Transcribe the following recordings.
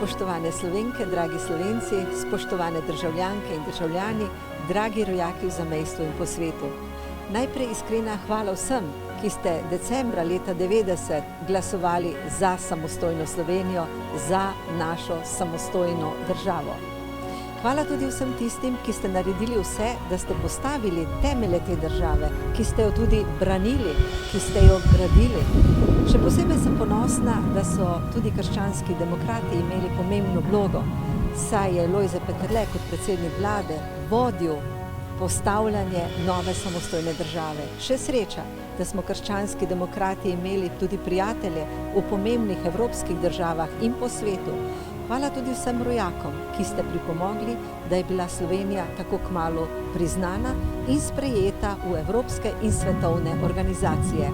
Spoštovane Slovenke, dragi Slovenci, spoštovane državljanke in državljani, dragi rojaki v zamejstvu in po svetu. Najprej iskrena hvala vsem, ki ste decembra leta 90 glasovali za samostojno Slovenijo, za našo samostojno državo. Hvala tudi vsem tistim, ki ste naredili vse, da ste postavili temelje te države, ki ste jo tudi branili, ki ste jo gradili. Še posebej sem ponosna, da so tudi krščanski demokrati imeli pomembno vlogo, saj je Lojze Peterle kot predsednik vlade vodil postavljanje nove samostojne države. Še sreča, da smo krščanski demokrati imeli tudi prijatelje v pomembnih evropskih državah in po svetu. Hvala tudi vsem rojakom, ki ste pripomogli, da je bila Slovenija tako kmalu priznana in sprejeta v evropske in svetovne organizacije.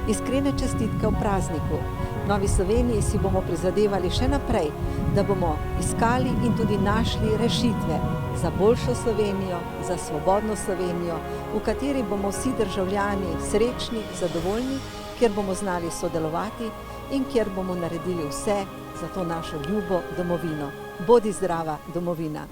Iskrene čestitke v prazniku. V Novi Sloveniji si bomo prizadevali še naprej, da bomo iskali in tudi našli rešitve za boljšo Slovenijo, za svobodno Slovenijo, v kateri bomo vsi državljani srečni, zadovoljni, kjer bomo znali sodelovati in kjer bomo naredili vse za to našo ljubo domovino. Bodi zdrava, domovina!